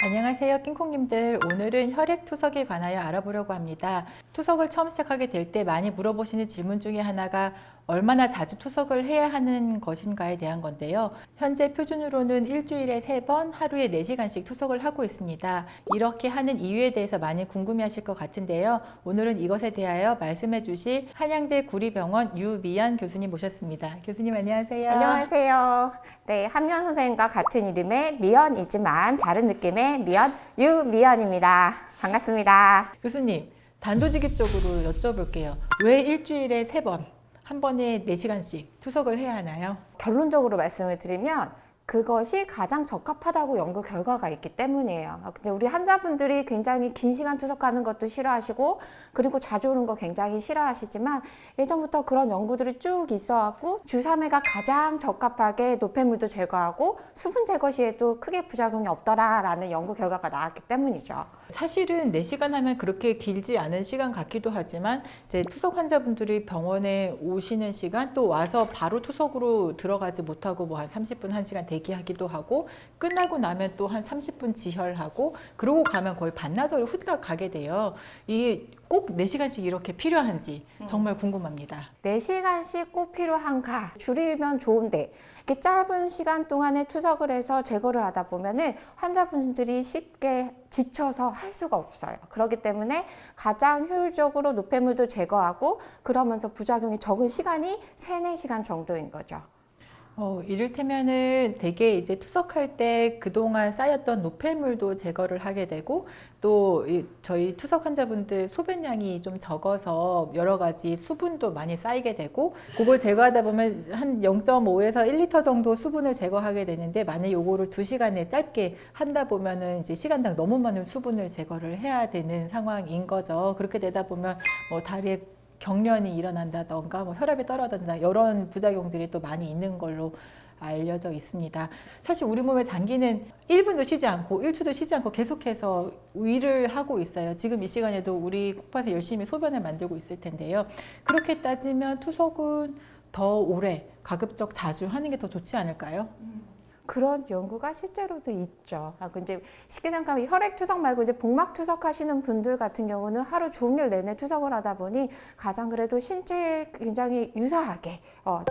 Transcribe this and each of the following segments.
안녕하세요, 킹콩님들. 오늘은 혈액투석에 관하여 알아보려고 합니다. 투석을 처음 시작하게 될 때 많이 물어보시는 질문 중에 하나가 얼마나 자주 투석을 해야 하는 것인가에 대한 건데요. 현재 표준으로는 일주일에 3번, 하루에 4시간씩 투석을 하고 있습니다. 이렇게 하는 이유에 대해서 많이 궁금해하실 것 같은데요. 오늘은 이것에 대하여 말씀해 주실 한양대 구리병원 유미연 교수님 모셨습니다. 교수님 안녕하세요. 안녕하세요. 네, 한미연 선생님과 같은 이름의 미연이지만 다른 느낌의 미연, 유미연입니다. 반갑습니다. 교수님, 단도직입적으로 여쭤볼게요. 왜 일주일에 3번, 한 번에 4시간씩 투석을 해야 하나요? 결론적으로 말씀을 드리면 그것이 가장 적합하다고 연구 결과가 있기 때문이에요. 근데 우리 환자분들이 굉장히 긴 시간 투석하는 것도 싫어하시고 그리고 자주 오는 거 굉장히 싫어하시지만 예전부터 그런 연구들이 쭉 있어갖고 주 3회가 가장 적합하게 노폐물도 제거하고 수분 제거 시에도 크게 부작용이 없더라라는 연구 결과가 나왔기 때문이죠. 사실은 4시간 하면 그렇게 길지 않은 시간 같기도 하지만 이제 투석 환자분들이 병원에 오시는 시간 또 와서 바로 투석으로 들어가지 못하고 뭐 한 30분, 1시간 대기하기도 하고 끝나고 나면 또 한 30분 지혈하고 그러고 가면 거의 반나절을 후딱 가게 돼요. 이게 꼭 4시간씩 이렇게 필요한지 정말 궁금합니다. 4시간씩 꼭 필요한가? 줄이면 좋은데 이렇게 짧은 시간 동안에 투석을 해서 제거를 하다 보면은 환자분들이 쉽게 지쳐서 할 수가 없어요. 그렇기 때문에 가장 효율적으로 노폐물도 제거하고 그러면서 부작용이 적은 시간이 3-4시간 정도인 거죠. 이를테면은 되게 이제 투석할 때 그동안 쌓였던 노폐물도 제거를 하게 되고 또 저희 투석 환자분들 소변량이 좀 적어서 여러 가지 수분도 많이 쌓이게 되고 그걸 제거하다 보면 한 0.5에서 1리터 정도 수분을 제거하게 되는데 만약 요거를 2시간에 짧게 한다 보면은 이제 시간당 너무 많은 수분을 제거를 해야 되는 상황인 거죠. 그렇게 되다 보면 뭐 다리에 경련이 일어난다던가 뭐 혈압이 떨어진다 이런 부작용들이 또 많이 있는 걸로 알려져 있습니다. 사실 우리 몸의 장기는 1분도 쉬지 않고 1초도 쉬지 않고 계속해서 일을 하고 있어요. 지금 이 시간에도 우리 콩팥에 열심히 소변을 만들고 있을 텐데요. 그렇게 따지면 투석은 더 오래 가급적 자주 하는 게 더 좋지 않을까요? 그런 연구가 실제로도 있죠. 근데 쉽게 생각하면 혈액 투석 말고 이제 복막 투석 하시는 분들 같은 경우는 하루 종일 내내 투석을 하다 보니 가장 그래도 신체에 굉장히 유사하게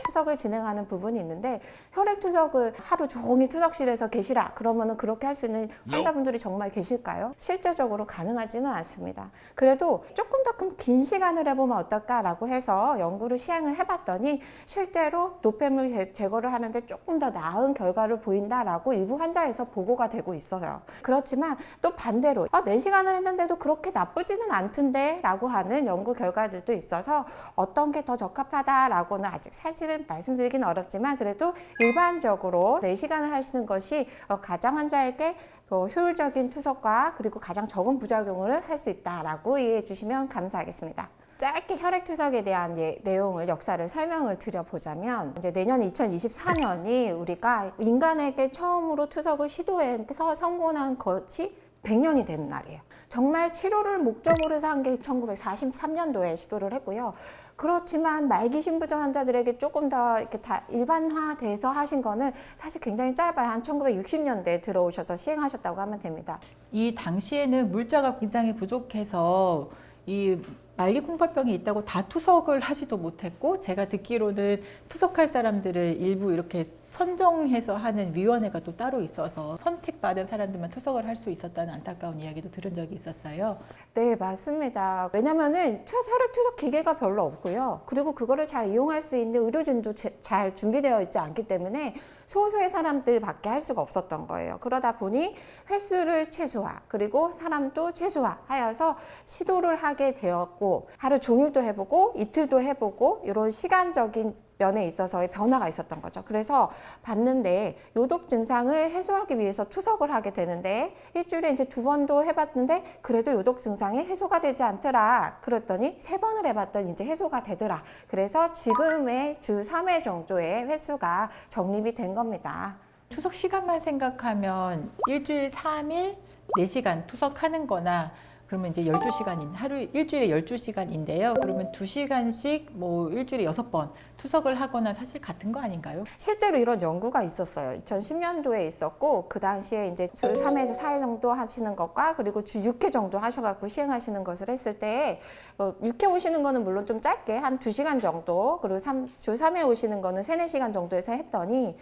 투석을 진행하는 부분이 있는데 혈액 투석을 하루 종일 투석실에서 계시라 그러면은 그렇게 할 수 있는 환자분들이 정말 계실까요? 실제적으로 가능하지는 않습니다. 그래도 조금 더 긴 시간을 해보면 어떨까라고 해서 연구를 시행을 해봤더니 실제로 노폐물 제거를 하는데 조금 더 나은 결과를 보인다라고 일부 환자에서 보고가 되고 있어요. 그렇지만 또 반대로 4시간을 했는데도 그렇게 나쁘지는 않던데 라고 하는 연구 결과들도 있어서 어떤 게 더 적합하다라고는 아직 사실은 말씀드리기는 어렵지만 그래도 일반적으로 4시간을 하시는 것이 가장 환자에게 효율적인 투석과 그리고 가장 적은 부작용을 할 수 있다라고 이해해 주시면 감사하겠습니다. 짧게 혈액투석에 대한 내용을 역사를 설명을 드려보자면 이제 내년 2024년이 우리가 인간에게 처음으로 투석을 시도해서 성공한 것이 100년이 되는 날이에요. 정말 치료를 목적으로 해서 한 게 1943년도에 시도를 했고요. 그렇지만 말기 신부전 환자들에게 조금 더 이렇게 다 일반화돼서 하신 거는 사실 굉장히 짧아요. 한 1960년대에 들어오셔서 시행하셨다고 하면 됩니다. 이 당시에는 물자가 굉장히 부족해서 이 말기 콩팥병이 있다고 다 투석을 하지도 못했고 제가 듣기로는 투석할 사람들을 일부 이렇게 선정해서 하는 위원회가 또 따로 있어서 선택받은 사람들만 투석을 할 수 있었다는 안타까운 이야기도 들은 적이 있었어요. 네, 맞습니다. 왜냐면은 혈액 투석 기계가 별로 없고요. 그리고 그거를 잘 이용할 수 있는 의료진도 잘 준비되어 있지 않기 때문에 소수의 사람들밖에 할 수가 없었던 거예요. 그러다 보니 횟수를 최소화, 그리고 사람도 최소화하여서 시도를 하게 되었고 하루 종일도 해보고 이틀도 해보고 이런 시간적인 면에 있어서의 변화가 있었던 거죠. 그래서 봤는데 요독 증상을 해소하기 위해서 투석을 하게 되는데 일주일에 이제 2번도 해봤는데 그래도 요독 증상이 해소가 되지 않더라. 그랬더니 3번을 해봤더니 이제 해소가 되더라. 그래서 지금의 주 3회 정도의 횟수가 정립이 된 겁니다. 투석 시간만 생각하면 일주일 3일 4시간 투석하는 거나 그러면 이제 12시간인 하루 일주일에 12시간인데요. 그러면 2시간씩 뭐 일주일에 6번 투석을 하거나 사실 같은 거 아닌가요? 실제로 이런 연구가 있었어요. 2010년도에 있었고 그 당시에 이제 주 3회에서 4회 정도 하시는 것과 그리고 주 6회 정도 하셔갖고 시행하시는 것을 했을 때 6회 오시는 거는 물론 좀 짧게 한 2시간 정도 그리고 주 3회 오시는 거는 3, 4시간 정도에서 했더니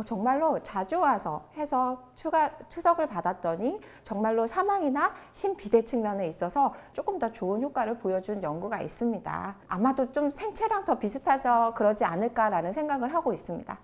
정말로 자주 와서 해서 투석을 받았더니 정말로 사망이나 심비대 측면에 있어서 조금 더 좋은 효과를 보여준 연구가 있습니다. 아마도 좀 생체랑 더 비슷하죠. 그러지 않을까라는 생각을 하고 있습니다.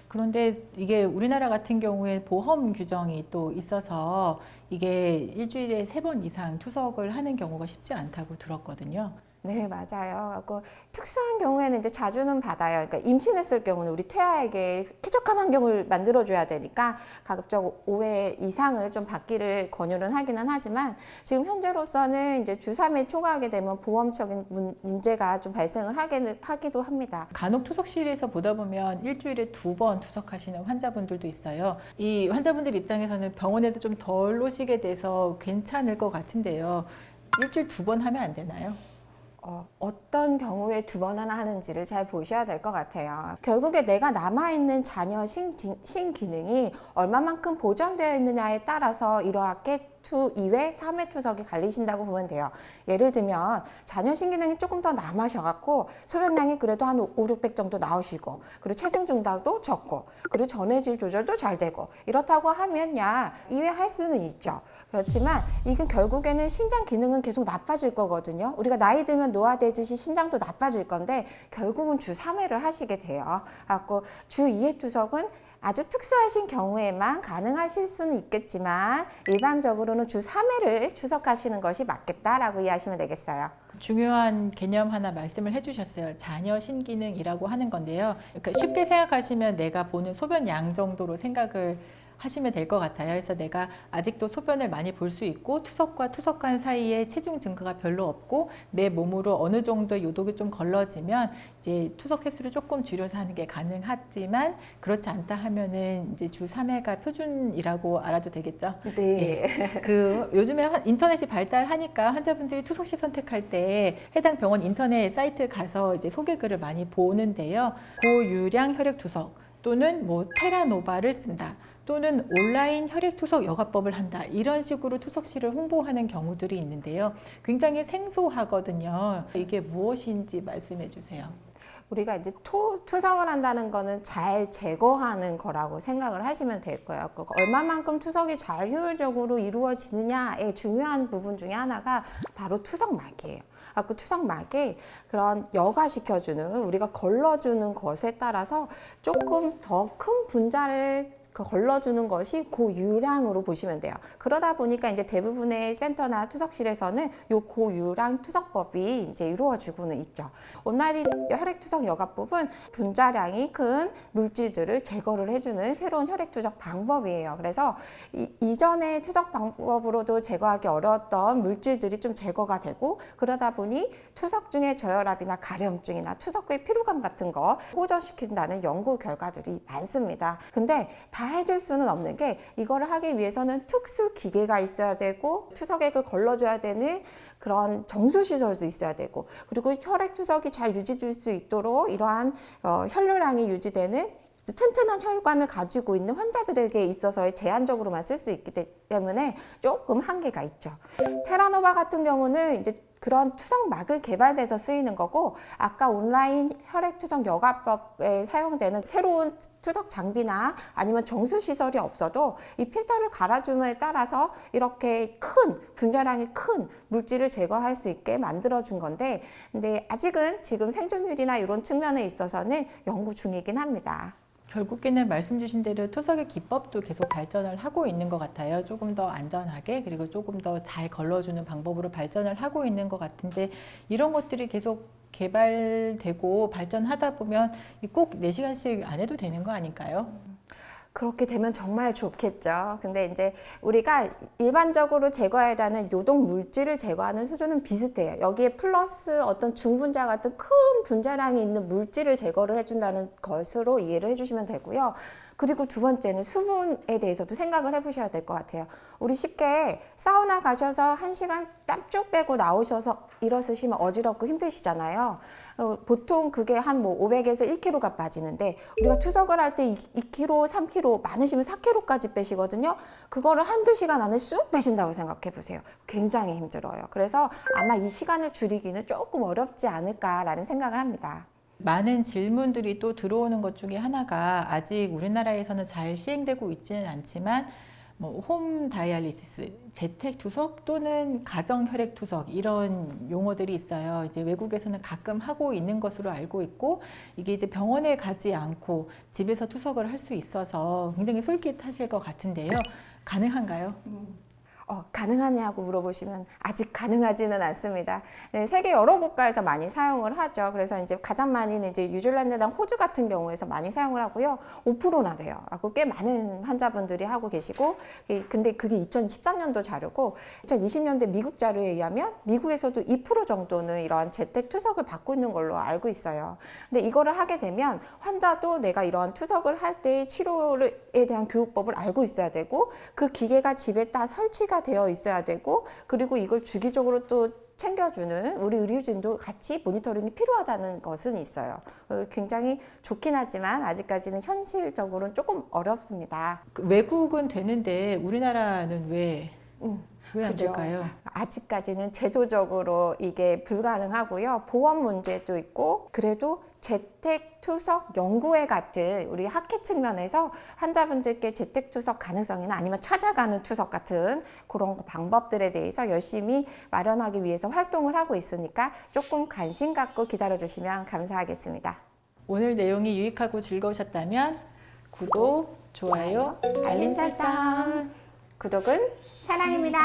그런데 이게 우리나라 같은 경우에 보험 규정이 또 있어서 이게 일주일에 3번 이상 투석을 하는 경우가 쉽지 않다고 들었거든요. 네, 맞아요. 특수한 경우에는 이제 자주는 받아요. 그러니까 임신했을 경우는 우리 태아에게 쾌적한 환경을 만들어줘야 되니까 가급적 5회 이상을 좀 받기를 권유를 하기는 하지만 지금 현재로서는 이제 주 3회 초과하게 되면 보험적인 문제가 좀 발생을 하기도 합니다. 간혹 투석실에서 보다 보면 일주일에 2번 투석하시는 환자분들도 있어요. 이 환자분들 입장에서는 병원에도 좀 덜 오시게 돼서 괜찮을 것 같은데요. 일주일 2번 하면 안 되나요? 어떤 경우에 2번이나 하는지를 잘 보셔야 될 것 같아요. 결국에 내가 남아있는 자녀 신기능이 얼마만큼 보존되어 있느냐에 따라서 이러하게 2회, 3회 투석이 갈리신다고 보면 돼요. 예를 들면 자녀 신기능이 조금 더 남으셔갖고 소변량이 그래도 한 5, 600 정도 나오시고 그리고 체중 증가도 적고 그리고 전해질 조절도 잘 되고 이렇다고 하면 2회 할 수는 있죠. 그렇지만 이게 결국에는 신장 기능은 계속 나빠질 거거든요. 우리가 나이 들면 노화되듯이 신장도 나빠질 건데 결국은 주 3회를 하시게 돼요. 그래서 주 2회 투석은 아주 특수하신 경우에만 가능하실 수는 있겠지만 일반적으로는 주 3회를 투석하시는 것이 맞겠다라고 이해하시면 되겠어요. 중요한 개념 하나 말씀을 해주셨어요. 자녀 신기능이라고 하는 건데요. 그러니까 쉽게 생각하시면 내가 보는 소변 양 정도로 생각을 하시면 될 것 같아요. 그래서 내가 아직도 소변을 많이 볼 수 있고 투석과 투석간 사이에 체중 증가가 별로 없고 내 몸으로 어느 정도 요독이 좀 걸러지면 이제 투석 횟수를 조금 줄여서 하는 게 가능하지만 그렇지 않다 하면은 이제 주 3회가 표준이라고 알아도 되겠죠? 네. 예. 요즘에 인터넷이 발달하니까 환자분들이 투석실 선택할 때 해당 병원 인터넷 사이트 가서 이제 소개글을 많이 보는데요. 고유량 혈액 투석 또는 뭐 테라노바를 쓴다. 또는 온라인 혈액투석 여가법을 한다. 이런 식으로 투석실을 홍보하는 경우들이 있는데요. 굉장히 생소하거든요. 이게 무엇인지 말씀해 주세요. 우리가 이제 투석을 한다는 거는 잘 제거하는 거라고 생각을 하시면 될 거예요. 얼마만큼 투석이 잘 효율적으로 이루어지느냐의 중요한 부분 중에 하나가 바로 투석막이에요. 그 투석막에 그런 여과시켜주는 우리가 걸러주는 것에 따라서 조금 더 큰 분자를 걸러주는 것이 고유량으로 보시면 돼요. 그러다 보니까 이제 대부분의 센터나 투석실에서는 요 고유량 투석법이 이제 이루어지고는 있죠. 온라인 혈액투석 여가법은 분자량이 큰 물질들을 제거를 해주는 새로운 혈액투석 방법이에요. 그래서 이전의 투석 방법으로도 제거하기 어려웠던 물질들이 좀 제거가 되고 그러다 보니 투석 중에 저혈압이나 가려움증이나 투석 후의 피로감 같은 거 호전시킨다는 연구 결과들이 많습니다. 근데 다 해줄 수는 없는 게 이거를 하기 위해서는 특수 기계가 있어야 되고 투석액을 걸러줘야 되는 그런 정수시설도 있어야 되고 그리고 혈액 투석이 잘 유지될 수 있도록 이러한 혈류량이 유지되는 튼튼한 혈관을 가지고 있는 환자들에게 있어서의 제한적으로만 쓸 수 있기 때문에 조금 한계가 있죠. 테라노바 같은 경우는 이제 그런 투석막을 개발돼서 쓰이는 거고 아까 온라인 혈액투석 여가법에 사용되는 새로운 투석 장비나 아니면 정수시설이 없어도 이 필터를 갈아줌에 따라서 이렇게 큰 분자량이 큰 물질을 제거할 수 있게 만들어준 건데 근데 아직은 지금 생존율이나 이런 측면에 있어서는 연구 중이긴 합니다. 결국에는 말씀 주신 대로 투석의 기법도 계속 발전을 하고 있는 것 같아요. 조금 더 안전하게 그리고 조금 더 잘 걸러주는 방법으로 발전을 하고 있는 것 같은데 이런 것들이 계속 개발되고 발전하다 보면 꼭 4시간씩 안 해도 되는 거 아닐까요? 그렇게 되면 정말 좋겠죠. 근데 이제 우리가 일반적으로 제거해야 하는 요동 물질을 제거하는 수준은 비슷해요. 여기에 플러스 어떤 중분자 같은 큰 분자량이 있는 물질을 제거를 해준다는 것으로 이해를 해주시면 되고요. 그리고 두 번째는 수분에 대해서도 생각을 해보셔야 될 것 같아요. 우리 쉽게 사우나 가셔서 1시간 땀 쭉 빼고 나오셔서 일어서시면 어지럽고 힘드시잖아요. 보통 그게 한 뭐 500에서 1kg가 빠지는데 우리가 투석을 할 때 2kg, 3kg, 많으시면 4kg까지 빼시거든요. 그거를 한두 시간 안에 쑥 빼신다고 생각해 보세요. 굉장히 힘들어요. 그래서 아마 이 시간을 줄이기는 조금 어렵지 않을까라는 생각을 합니다. 많은 질문들이 또 들어오는 것 중에 하나가 아직 우리나라에서는 잘 시행되고 있지는 않지만 뭐 홈 다이알리시스, 재택 투석 또는 가정 혈액 투석 이런 용어들이 있어요. 이제 외국에서는 가끔 하고 있는 것으로 알고 있고 이게 이제 병원에 가지 않고 집에서 투석을 할 수 있어서 굉장히 솔깃하실 것 같은데요. 가능한가요? 가능하냐고 물어보시면 아직 가능하지는 않습니다. 네, 세계 여러 국가에서 많이 사용을 하죠. 그래서 이제 가장 많이는 이제 뉴질랜드랑 호주 같은 경우에서 많이 사용을 하고요. 5%나 돼요. 꽤 많은 환자분들이 하고 계시고, 근데 그게 2013년도 자료고, 2020년대 미국 자료에 의하면 미국에서도 2% 정도는 이러한 재택 투석을 받고 있는 걸로 알고 있어요. 근데 이거를 하게 되면 환자도 내가 이러한 투석을 할 때 치료에 대한 교육법을 알고 있어야 되고, 그 기계가 집에 다 설치가 되어 있어야 되고, 그리고 이걸 주기적으로 또 챙겨주는 우리 의료진도 같이 모니터링이 필요하다는 것은 있어요. 굉장히 좋긴 하지만 아직까지는 현실적으로는 조금 어렵습니다. 외국은 되는데 우리나라는 왜 안 그죠. 될까요? 아직까지는 제도적으로 이게 불가능하고요. 보험 문제도 있고, 그래도 재택투석 연구회 같은 우리 학회 측면에서 환자분들께 재택투석 가능성이나 아니면 찾아가는 투석 같은 그런 방법들에 대해서 열심히 마련하기 위해서 활동을 하고 있으니까 조금 관심 갖고 기다려주시면 감사하겠습니다. 오늘 내용이 유익하고 즐거우셨다면 구독, 좋아요, 알림 설정. 구독은 사랑입니다.